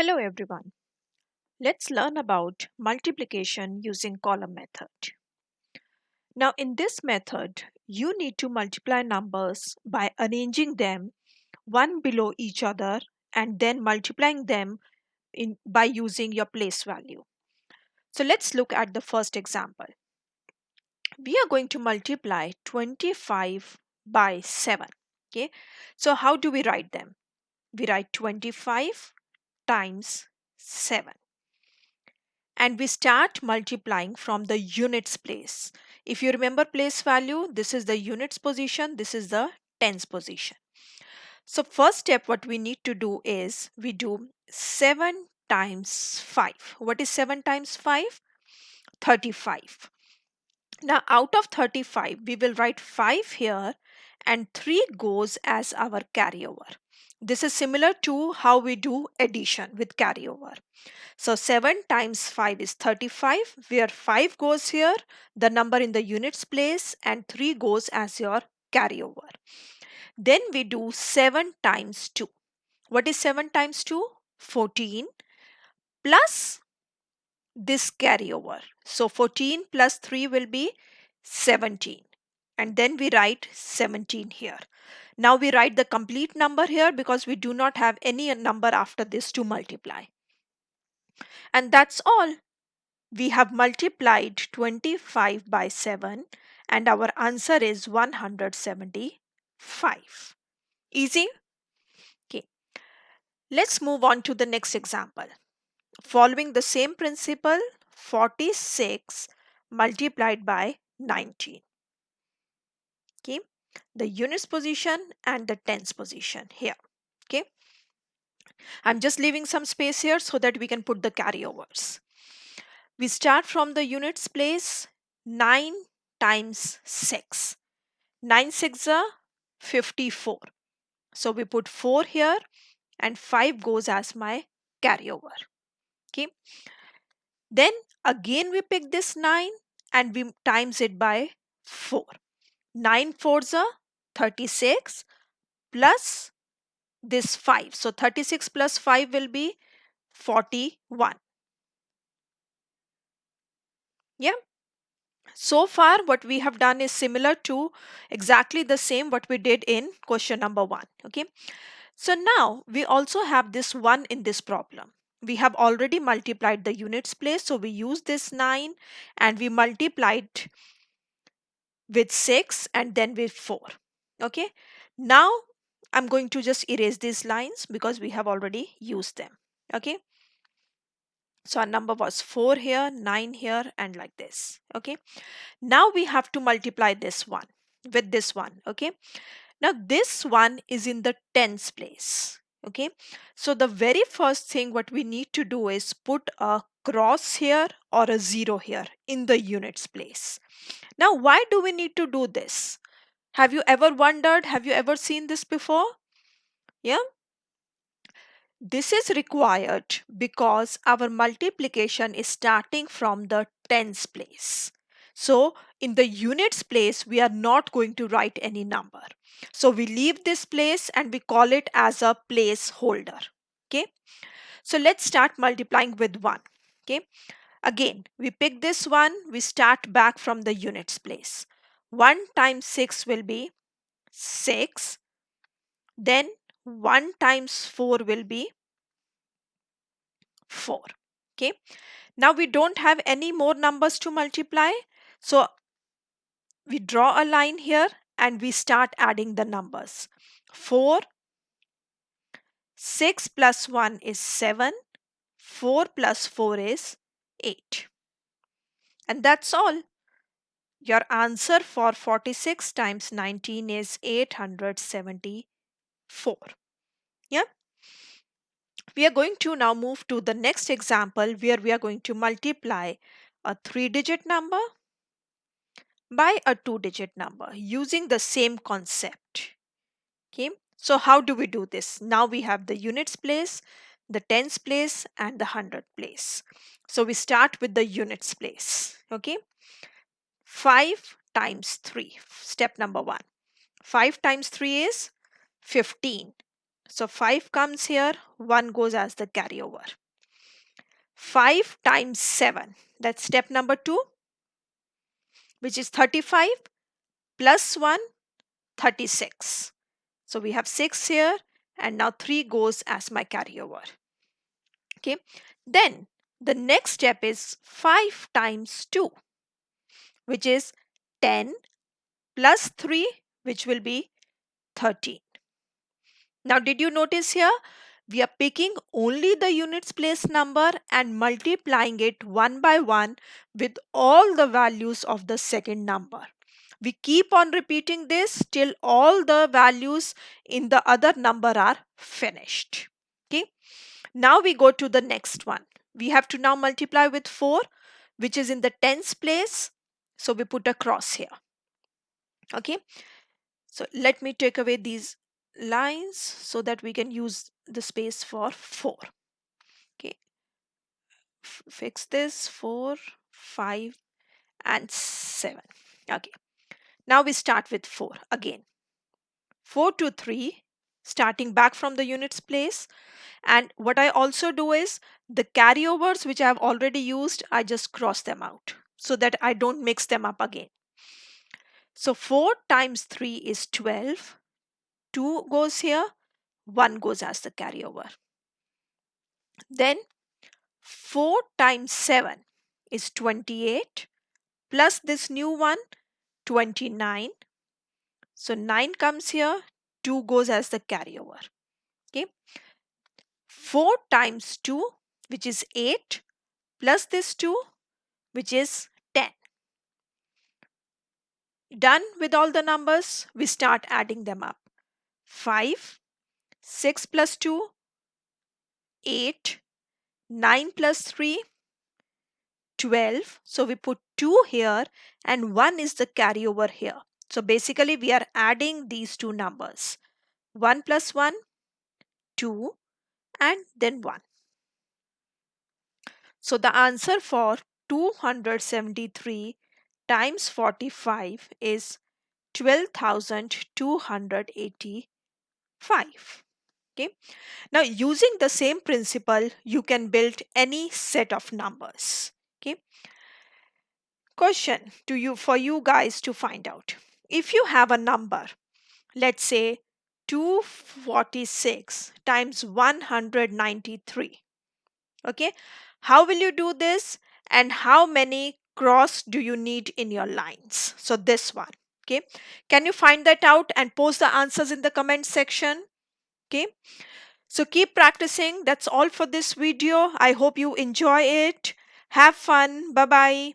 Hello everyone. Let's learn about multiplication using column method. Now in this method, you need to multiply numbers by arranging them one below each other and then multiplying them by using your place value. So let's look at the first example. We are going to multiply 25 by 7. Okay. So how do we write them? We write 25 times 7. And we start multiplying from the units place. If you remember place value, this is the units position, this is the tens position. So first step what we need to do is we do 7 times 5. What is 7 times 5? 35. Now out of 35 we will write 5 here and 3 goes as our carryover. This is similar to how we do addition with carryover. So 7 times 5 is 35, where 5 goes here, the number in the units place, and 3 goes as your carryover. Then we do 7 times 2. What is 7 times 2? 14 plus this carryover. So 14 plus 3 will be 17. And then we write 17 here. Now we write the complete number here because we do not have any number after this to multiply. And that's all. We have multiplied 25 by 7 and our answer is 175. Easy? Okay. Let's move on to the next example. Following the same principle, 46 multiplied by 19. Okay. The units position and the tens position here. Okay. I'm just leaving some space here so that we can put the carryovers. We start from the units place. 9 times 6. 9 6 are 54. So we put 4 here and 5 goes as my carryover. Okay. Then again we pick this 9 and we times it by 4. 9 4s are 36 plus this 5. So 36 plus 5 will be 41. Yeah. So far what we have done is similar to exactly the same what we did in question number 1. Okay. So now we also have this 1 in this problem. We have already multiplied the units place. So we use this 9 and we multiplied with 6 and then with 4. Okay. Now I'm going to just erase these lines because we have already used them. Okay. So our number was 4 here, 9 here and like this. Okay. Now we have to multiply this one with this one. Okay. Now this one is in the tens place. Okay. So the very first thing what we need to do is put a cross here or a 0 here in the units place. Now why do we need to do this? Have you ever wondered? Have you ever seen this before? Yeah. This is required because our multiplication is starting from the tens place. So in the units place, we are not going to write any number. So we leave this place and we call it as a placeholder. Okay. So let's start multiplying with 1. Okay. Again, we pick this one, we start back from the units place. 1 times 6 will be 6. Then 1 times 4 will be 4. Okay. Now we don't have any more numbers to multiply. So we draw a line here and we start adding the numbers. 4, 6 plus 1 is 7, 4 plus 4 is 8. And that's all. Your answer for 46 times 19 is 874. Yeah. We are going to now move to the next example where we are going to multiply a 3-digit number by a 2-digit number using the same concept. Okay, so how do we do this? Now we have the units place, the tens place, and the hundred place. So we start with the units place. Okay, 5 times 3, step number 1. 5 times 3 is 15. So 5 comes here, 1 goes as the carryover. 5 times 7, that's step number 2, which is 35 plus 1, 36. So we have 6 here, and now 3 goes as my carryover. Okay. Then the next step is 5 times 2, which is 10 plus 3, which will be 13. Now, did you notice here? We are picking only the units place number and multiplying it one by one with all the values of the second number. We keep on repeating this till all the values in the other number are finished. Okay. Now we go to the next one. We have to now multiply with 4, which is in the tens place. So we put a cross here. Okay. So let me take away these lines so that we can use the space for 4. Okay. Fix this 4, 5, and 7. Okay. Now we start with 4 again. 4 to 3, starting back from the units place. And what I also do is the carryovers which I have already used, I just cross them out so that I don't mix them up again. So 4 times 3 is 12. 2 goes here, 1 goes as the carryover. Then 4 times 7 is 28 plus this new one, 29. So 9 comes here, 2 goes as the carryover. Okay. 4 times 2, which is 8, plus this 2, which is 10. Done with all the numbers, we start adding them up. 5, 6 plus 2, 8, 9 plus 3, 12. So we put 2 here and 1 is the carryover here. So basically we are adding these two numbers. 1 plus 1, 2, and then 1. So the answer for 273 times 45 is 12,285. Okay. Now using the same principle, you can build any set of numbers. Okay. Question to you for you guys to find out. If you have a number, let's say 246 times 193. Okay. How will you do this? And how many cross do you need in your lines? So this one. Okay. Can you find that out and post the answers in the comment section? Okay. So keep practicing. That's all for this video. I hope you enjoy it. Have fun. Bye bye.